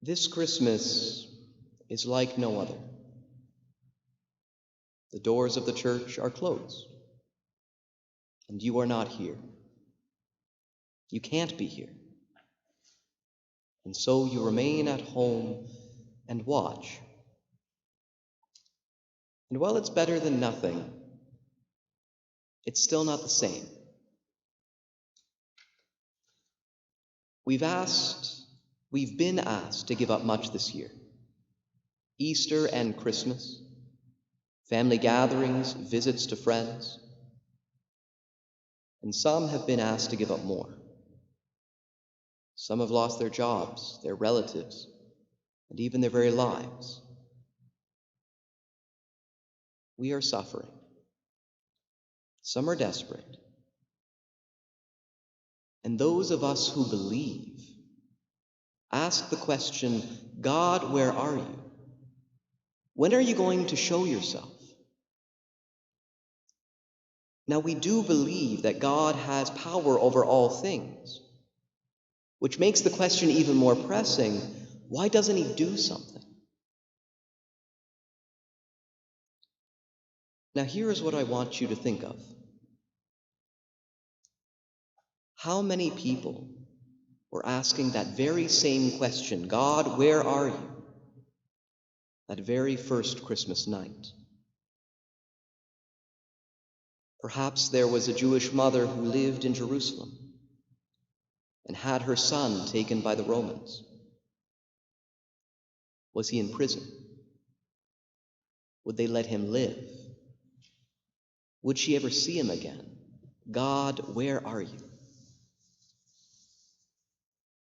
This Christmas is like no other. The doors of the church are closed, and you are not here. You can't be here. And so you remain at home and watch. And while it's better than nothing, it's still not the same. We've been asked to give up much this year. Easter and Christmas, family gatherings, visits to friends. And some have been asked to give up more. Some have lost their jobs, their relatives, and even their very lives. We are suffering. Some are desperate. And those of us who believe ask the question, God, where are you? When are you going to show yourself? Now, we do believe that God has power over all things, which makes the question even more pressing. Why doesn't he do something? Now, here is what I want you to think of. How many people were asking that very same question, God, where are you? That very first Christmas night. Perhaps there was a Jewish mother who lived in Jerusalem and had her son taken by the Romans. Was he in prison? Would they let him live? Would she ever see him again? God, where are you?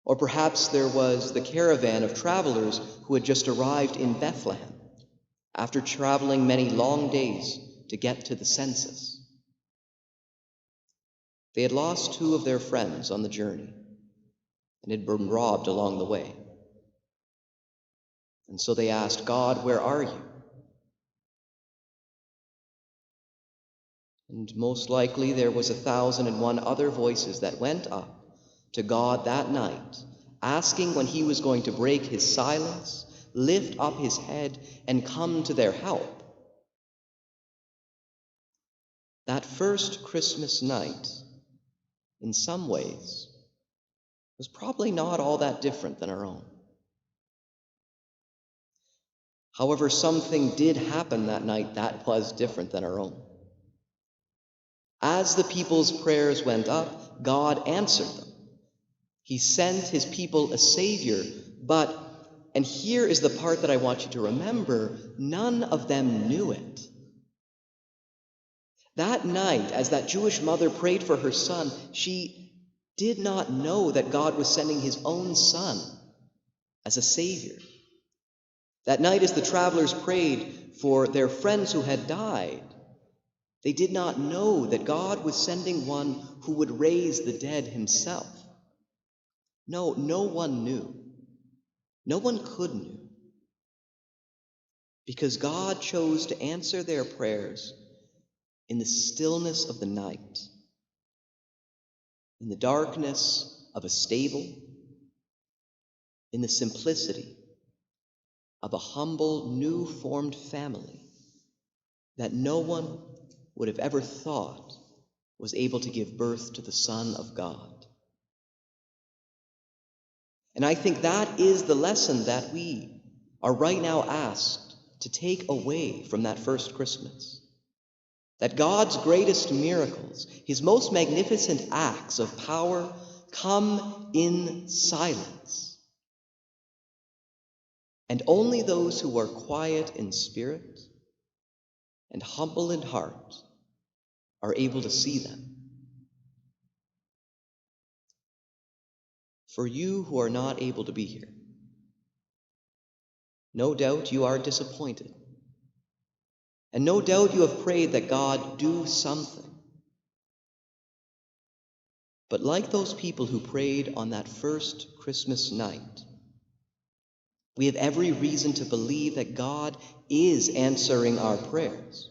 Or perhaps there was the caravan of travelers who had just arrived in Bethlehem after traveling many long days to get to the census. They had lost two of their friends on the journey and had been robbed along the way. And so they asked, God, where are you? And most likely there was 1,001 other voices that went up to God that night, asking when he was going to break his silence, lift up his head, and come to their help. That first Christmas night, in some ways, was probably not all that different than our own. However, something did happen that night that was different than our own. As the people's prayers went up, God answered them. He sent his people a Savior, but, and here is the part that I want you to remember, none of them knew it. That night, as that Jewish mother prayed for her son, she did not know that God was sending his own son as a Savior. That night, as the travelers prayed for their friends who had died, they did not know that God was sending one who would raise the dead himself. No one knew. No one could know. Because God chose to answer their prayers in the stillness of the night, in the darkness of a stable, in the simplicity of a humble, new-formed family that no one would have ever thought was able to give birth to the Son of God. And I think that is the lesson that we are right now asked to take away from that first Christmas. That God's greatest miracles, his most magnificent acts of power, come in silence. And only those who are quiet in spirit and humble in heart are able to see them. For you who are not able to be here, no doubt you are disappointed. And no doubt you have prayed that God do something. But like those people who prayed on that first Christmas night, we have every reason to believe that God is answering our prayers.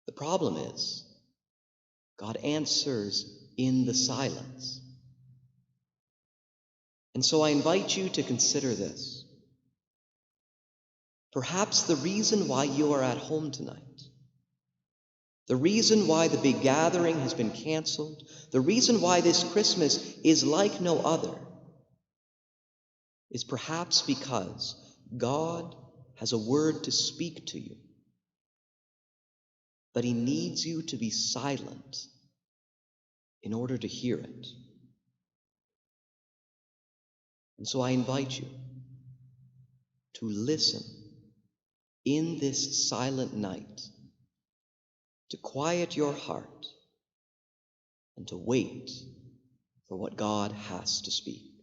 The problem is, God answers in the silence. And so I invite you to consider this. Perhaps the reason why you are at home tonight, the reason why the big gathering has been canceled, the reason why this Christmas is like no other, is perhaps because God has a word to speak to you, but He needs you to be silent in order to hear it. And so I invite you to listen in this silent night, to quiet your heart and to wait for what God has to speak.